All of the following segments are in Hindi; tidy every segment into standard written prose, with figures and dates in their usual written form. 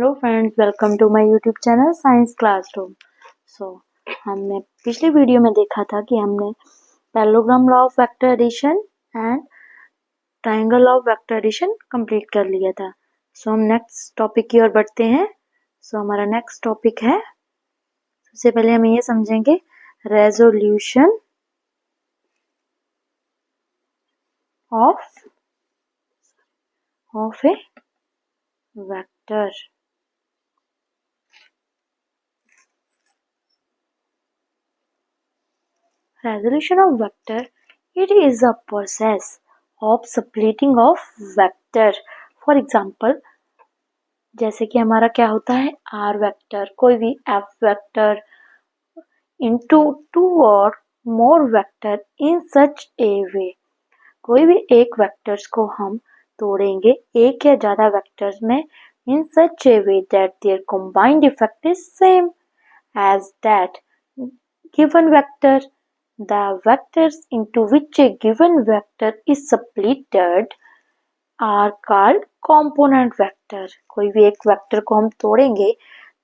Hello friends, welcome to my YouTube channel science classroom. हमने पिछले वीडियो में देखा था कि हमने parallelogram law of vector addition and triangle law of vector addition complete कर लिया था। हम नेक्स्ट टॉपिक की ओर बढ़ते हैं। हमारा नेक्स्ट टॉपिक है, सबसे पहले हम ये समझेंगे resolution of A vector. Resolution of vector, it is a process of splitting of vector. For example, जैसे कि हमारा क्या होता है r वेक्टर, कोई भी f vector into two or more vector in such a way. कोई भी एक वेक्टर्स को हम तोड़ेंगे एक या ज्यादा वेक्टर्स में in such a way that their combined effect is same as that given vector. The vectors into which a given vector is splitted are called component vector. कोई भी एक वेक्टर को हम तोड़ेंगे,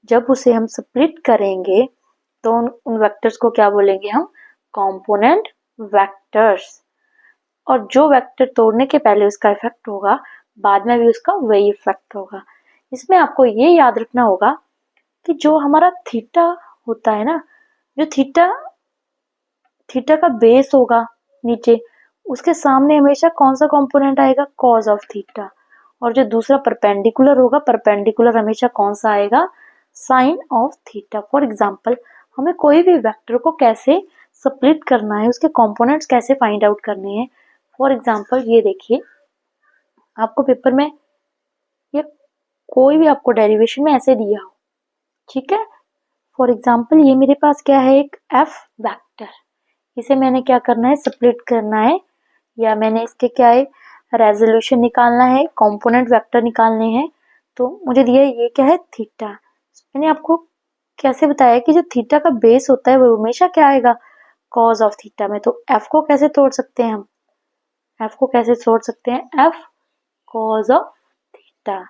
जब उसे हम स्प्लिट करेंगे तो उन वेक्टर्स को क्या बोलेंगे हम? Component vectors. और जो वेक्टर तोड़ने के पहले उसका इफेक्ट होगा, बाद में भी उसका वही इफेक्ट होगा। इसमें आपको ये याद रखना होगा कि जो हमारा थीटा होता है ना, जो थीटा का बेस होगा नीचे, उसके सामने हमेशा कौन सा कंपोनेंट आएगा? Cos of theta. और जो दूसरा परपेंडिकुलर होगा, परपेंडिकुलर हमेशा कौन सा आएगा? Sine of theta. For example, हमें कोई भी वेक्टर को कैसे स्प्लिट करना है, उसके कंपोनेंट्स कैसे फाइंड आउट करने हैं। फॉर एग्जांपल ये देखिए, आपको पेपर में या कोई भी आपको डेरिवेशन में ऐसे दिया हो, ठीक है। फॉर एग्जांपल ये मेरे पास क्या है? एक एफ वेक्टर। इसे मैंने क्या करना है? स्प्लिट करना है, या मैंने इसके क्या है? रेजोल्यूशन निकालना है, कंपोनेंट वेक्टर निकालने हैं। तो मुझे दिया है ये क्या है? थीटा। मैंने आपको कैसे बताया कि जो थीटा का बेस होता है वो हमेशा क्या आएगा? कॉस ऑफ थीटा में। तो एफ को कैसे तोड़ सकते हैं हम? एफ को कैसे तोड़ सकते हैं? F cos of theta.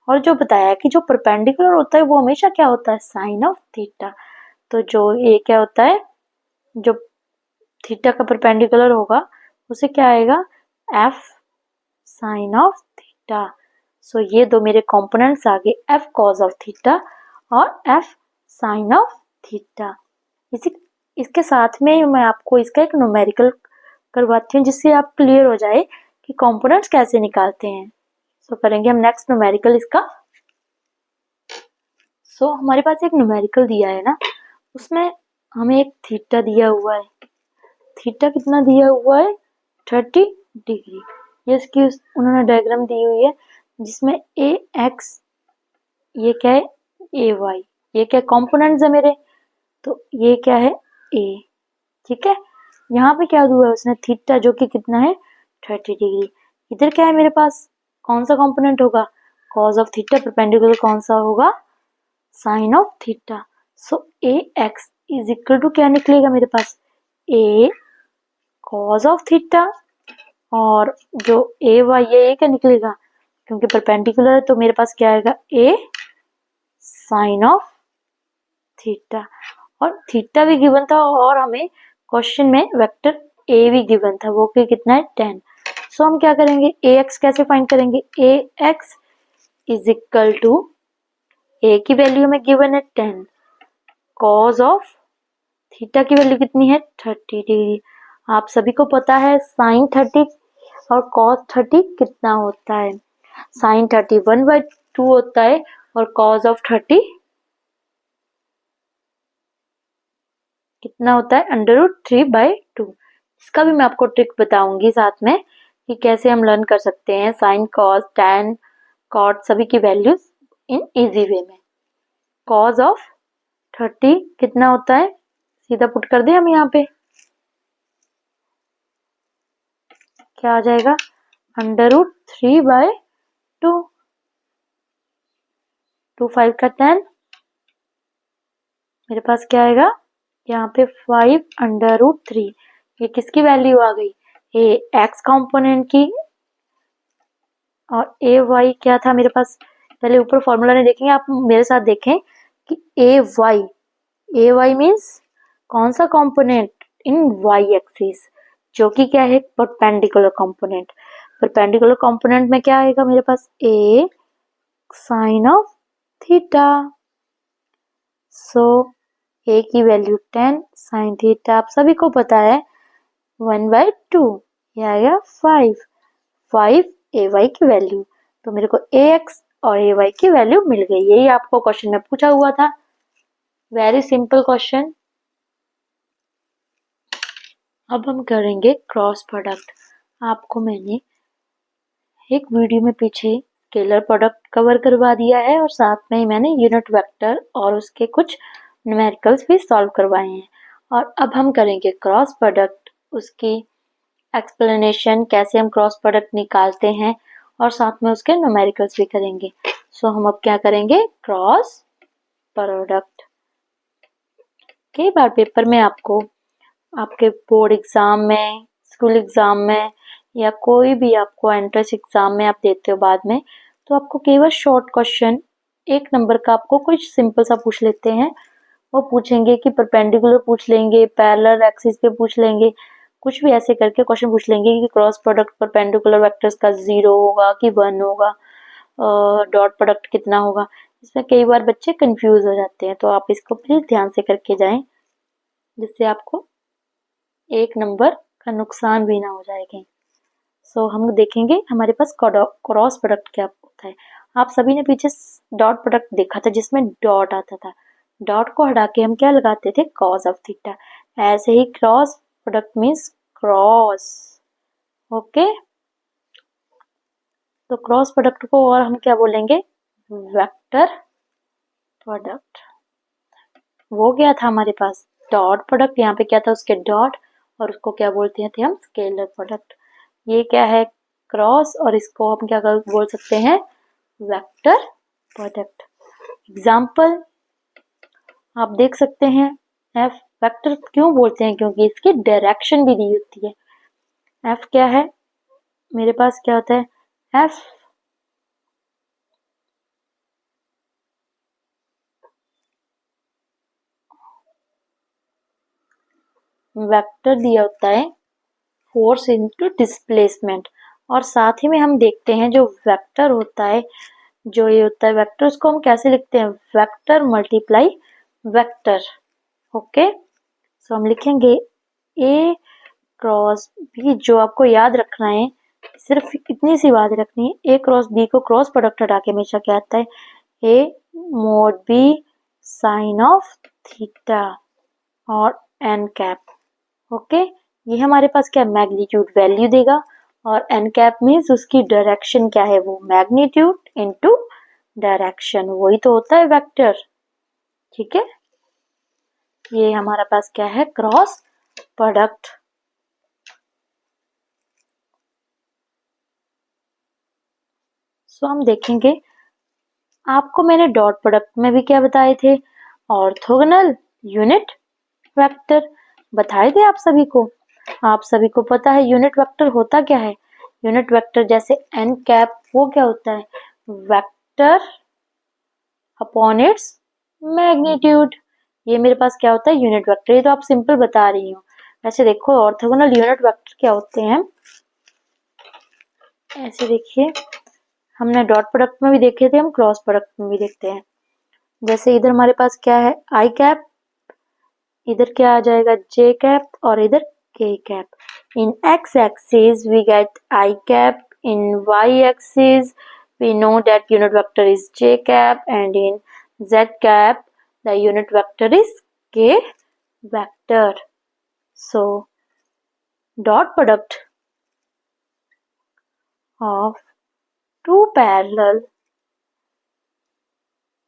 और जो बताया कि जो परपेंडिकुलर होता है वो हमेशा क्या होता है? Sine of theta. तो जो ये क्या होता है, जो थीटा का परपेंडिकुलर होगा उसे क्या आएगा? F sine of theta. So ये दो मेरे कंपोनेंट्स आ गए, एफ कॉस ऑफ थीटा और एफ साइन ऑफ थीटा। इसके साथ में मैं आपको इसका एक न्यूमेरिकल करवाती हूँ, जिससे आप क्लियर हो जाए कि कंपोनेंट्स कैसे निकालते हैं। सो करेंगे हम नेक्स्ट न्यूमेरिकल इसका। सो हमारे पास एक न्यूमेरिकल दिया है ना, उसमें हमें एक थीटा दिया हुआ है। थीटा कितना दिया हुआ है? 30 डिग्री। ये इसकी उन्होंने डायग्राम दी हुई है, जिसमें ए एक्स, ये क्या है? ए वाई। ये क्या कंपोनेंट्स है मेरे? तो ये क्या है? ए, ठीक है। यहाँ पे क्या दिया है उसने? थीटा, जो कि कितना है? 30 डिग्री। इधर क्या है मेरे पास? कौन सा कंपोनेंट होगा? Cos of theta. परपेंडिकुलर कौन सा होगा? Sine of theta. So a x is equal to क्या निकलेगा मेरे पास? ए कॉस ऑफ थीटा, और जो ए वाई ये क्या निकलेगा? क्योंकि परपेंडिकुलर है तो मेरे पास क्या आएगा? ए साइन ऑफ थीटा। और थीटा भी गिवन था, और हमें क्वेश्चन में वेक्टर ए भी गिवन था, वो कि कितना है? 10। सो हम क्या करेंगे? ए एक्स कैसे फाइंड करेंगे? ए एक्स इज इक्वल टू, ए की वैल्यू में गिवन है 10, कॉस ऑफ थीटा की वैल्यू कितनी है? 30 डिग्री। आप सभी को पता है साइन 30 और कॉस 30 कितना होता है? साइन 30 1/2 होता है, और कॉस ऑफ 30 कितना होता है? √3/2। इसका भी मैं आपको ट्रिक बताऊंगी साथ में कि कैसे हम लर्न कर सकते हैं साइन, कॉस, टैन, कॉट सभी की वैल्यूज इन इजी वे में। कॉस ऑफ 30 कितना होता है? सीधा पुट कर दे हम यहाँ पे, क्या आ जाएगा? √3/2। 2 5 का 10, मेरे पास क्या आएगा? यहाँ पे 5/√3। ये किसकी वैल्यू आ गई? ए एक्स कंपोनेंट की, और ए वाई क्या था मेरे पास? पहले ऊपर फॉर्मूला नहीं देखेंगे, आप मेरे साथ देखें कि ए वाई मीन्स कौन सा कंपोनेंट इन वाई एक्सिस, जो कि क्या है परपेंडिकुलर कंपोनेंट। परपेंडिकुलर कंपोनेंट में क्या आएगा मेरे पास, ए साइन ऑफ थीटा। सो ए की वैल्यू 10 साइन थीटा आप सभी को पता है 1/2, ये आएगा 5 ए वाई की वैल्यू। तो मेरे को ए एक्स और ए वाई की वैल्यू मिल गई। यही आपको क्वेश्चन में पूछा हुआ था, वेरी सिंपल क्वेश्चन। अब हम करेंगे क्रॉस प्रोडक्ट। आपको मैंने एक वीडियो में पीछे स्केलर प्रोडक्ट कवर करवा दिया है और साथ में ही मैंने यूनिट वेक्टर और उसके कुछ न्यूमेरिकल्स भी सॉल्व करवाए हैं। और अब हम करेंगे क्रॉस प्रोडक्ट, उसकी एक्सप्लेनेशन कैसे हम क्रॉस प्रोडक्ट निकालते हैं और साथ में उसके न्यूमेरिकल्स भी करेंगे। सो हम अब क्या करेंगे, क्रॉस प्रोडक्ट। कई बार पेपर में आपको आपके बोर्ड एग्जाम में, स्कूल एग्जाम में या कोई भी आपको एंट्रेंस एग्जाम में आप देते हो बाद में, तो आपको केवल शॉर्ट क्वेश्चन 1 नंबर का आपको कुछ सिंपल सा पूछ लेते हैं। वो पूछेंगे कि परपेंडिकुलर पूछ लेंगे, पैरेलल एक्सिस पे पूछ लेंगे, कुछ भी ऐसे करके क्वेश्चन पूछ लेंगे कि क्रॉस प्रोडक्ट परपेंडिकुलर वेक्टर्स का 0 होगा कि 1 होगा, डॉट प्रोडक्ट कितना होगा। इसमें कई बार बच्चे कंफ्यूज हो जाते हैं, तो आप इसको प्लीज ध्यान से करके जाएं, जिससे आपको 1 नंबर का नुकसान भी ना हो जाएगा। सो हम देखेंगे हमारे पास क्रॉस प्रोडक्ट क्या होता है। आप सभी ने पीछे डॉट प्रोडक्ट देखा था जिसमें डॉट आता था, डॉट को हटा के हम क्या लगाते थे, कॉस ऑफ थीटा। ऐसे ही cross product means cross, okay. तो क्रॉस प्रोडक्ट को और हम क्या बोलेंगे, वेक्टर प्रोडक्ट। वो क्या था हमारे पास, डॉट प्रोडक्ट, यहाँ पे क्या था उसके डॉट, और उसको क्या बोलते थे हम, स्केलर प्रोडक्ट। ये क्या है, क्रॉस, और इसको हम क्या बोल सकते हैं, वेक्टर प्रोडक्ट। एग्जाम्पल आप देख सकते हैं, एफ वेक्टर क्यों बोलते हैं, क्योंकि इसकी डायरेक्शन भी दी होती है। एफ क्या है, मेरे पास क्या होता है, एफ वेक्टर दिया होता है फोर्स इनटू डिस्प्लेसमेंट, और साथ ही में हम देखते हैं जो वेक्टर होता है, जो ये होता है वेक्टर, उसको हम कैसे लिखते हैं, वेक्टर मल्टीप्लाई वेक्टर, ओके। सो हम लिखेंगे ए क्रॉस बी। जो आपको याद रखना है, सिर्फ इतनी सी बात रखनी है, ए क्रॉस बी को क्रॉस प्रोडक्ट हटा के हमेशा क्या आता है, a mod b sine of theta और एन कैप, ओके। ये हमारे पास क्या मैग्नीट्यूड वैल्यू देगा, और एन कैप मीन्स उसकी डायरेक्शन क्या है, वो मैग्नीट्यूड इनटू डायरेक्शन, वही तो होता है वेक्टर, ठीक है। ये हमारा पास क्या है, क्रॉस प्रोडक्ट। सो हम देखेंगे, आपको मैंने डॉट प्रोडक्ट में भी क्या बताए थे, ऑर्थोगोनल यूनिट वेक्टर बताए थे आप सभी को। आप सभी को पता है यूनिट वेक्टर होता क्या है, यूनिट वेक्टर जैसे एन कैप, वो क्या होता है, वेक्टर अपॉन इट्स मैग्नीट्यूड। ये मेरे पास क्या होता है, यूनिट वेक्टर। ये तो आप सिंपल बता रही हूँ। ऐसे देखो ऑर्थोगोनल यूनिट वेक्टर क्या होते हैं, ऐसे देखिए, हमने डॉट प्रोडक्ट में भी देखे थे, हम क्रॉस प्रोडक्ट में भी देखते हैं। जैसे इधर हमारे पास क्या है, आई कैप, इधर क्या आ जाएगा, जे कैप, और इधर के cap. In x axis we get i cap, in y axis we know that unit vector is j cap, and in z cap the unit vector is k vector. So dot product of two parallel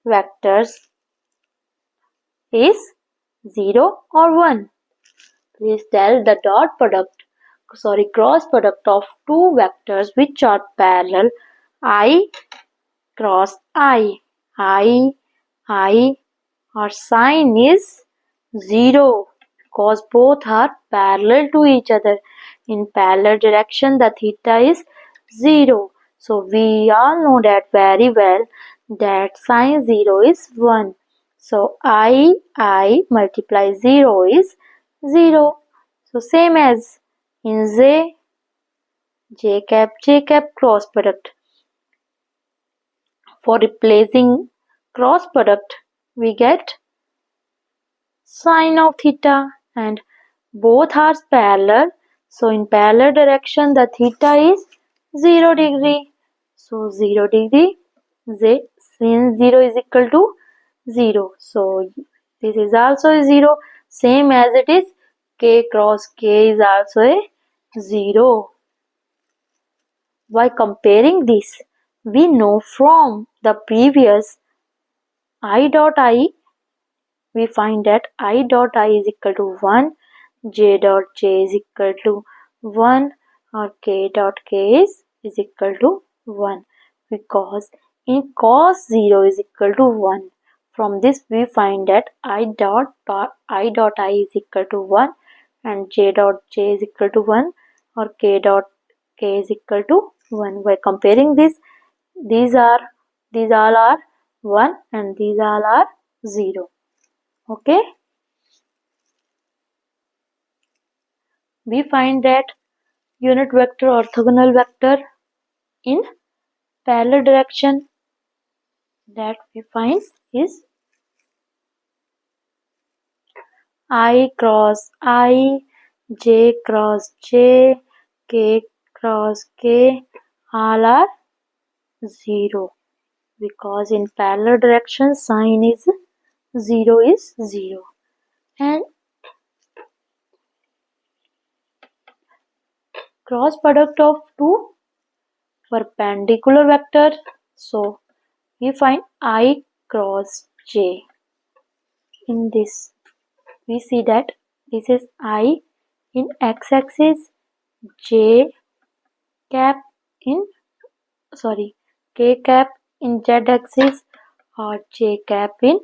vectors is 0 or 1. Please tell the cross product of two vectors which are parallel, I cross I, our sign is 0 because both are parallel to each other. In parallel direction the theta is 0. So we all know that very well that sin 0 is 1. So I multiply 0 is 0. So same as in j cap cross product. For replacing cross product, we get sine of theta, and both are parallel. So in parallel direction, the theta is 0 degree. So 0 degree, sin 0 is equal to 0. So this is also a 0. Same as it is k cross k is also a 0. By comparing this, we know from the previous I dot I, we find that I dot I is equal to 1, j dot j is equal to 1, or k dot k is equal to 1, because in cos 0 is equal to 1. From this we find that I dot I is equal to 1 and j dot j is equal to 1, or k dot k is equal to 1. By comparing this, these all are 1 and these all are 0. Okay, we find that unit vector orthogonal vector in parallel direction, that we find is I cross I, j cross j, k cross k, all are 0, because in parallel direction sign is 0 is 0. And cross product of two perpendicular vector, so we find I cross j. In this, we see that this is I in x-axis, j cap in k cap in z-axis, or j cap in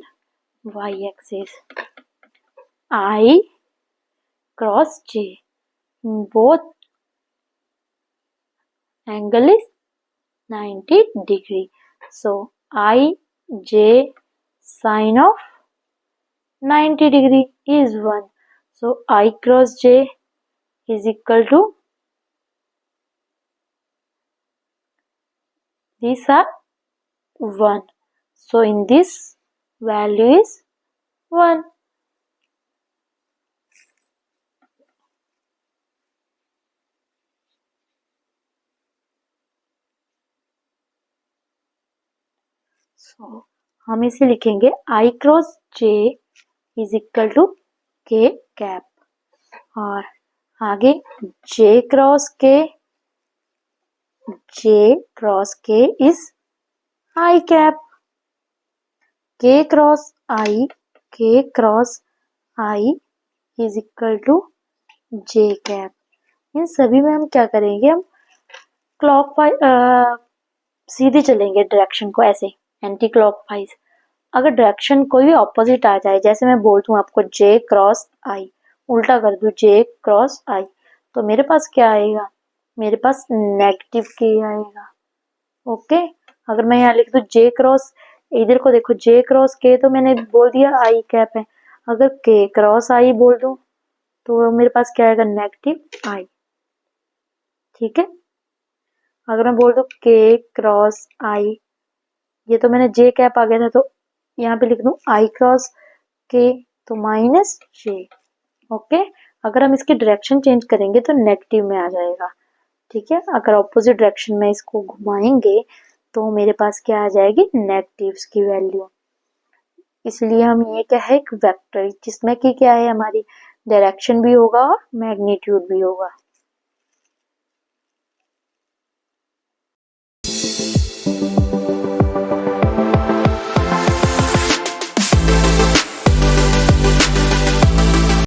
y-axis. I cross j in both angle is 90 degree. So I j sine of 90 degree is 1. So I cross j is equal to, these are 1. So in this value is 1. So हम इसे लिखेंगे I cross J is equal to K cap, और आगे J cross K is I cap, K cross I is equal to J cap. इन सभी में हम क्या करेंगे, हम क्लॉकवाइज सीधे चलेंगे डायरेक्शन को, ऐसे एंटी क्लॉकवाइज. अगर डायरेक्शन कोई भी ऑपोजिट आ जाए, जैसे मैं बोल दूं आपको J क्रॉस I, उल्टा कर दूं J क्रॉस I, तो मेरे पास क्या आएगा, मेरे पास नेगेटिव K आएगा. ओके, अगर मैं यहाँ लिख दूं J क्रॉस, इधर को देखो J क्रॉस K, तो मैंने बोल दिया I कैप है. अगर K क्रॉस I बोल दूं तो मेरे पास क्या आएगा, नेगेटिव I. ठीक है, अगर मैं बोल दूं K क्रॉस I, ये तो मैंने J कैप आ गया था, तो यहाँ पे लिख दूं I क्रॉस K, तो माइनस J. ओके, अगर हम इसकी डायरेक्शन चेंज करेंगे तो नेगेटिव में आ जाएगा. ठीक है, अगर ऑपोजिट डायरेक्शन में इसको घुमाएंगे तो मेरे पास क्या आ जाएगी, नेगेटिव्स की वैल्यू. इसलिए हम ये क्या है, एक वेक्टर जिसमें कि क्या है, हमारी डायरेक्शन भी होगा और मैग्नीट्यूड भी होगा.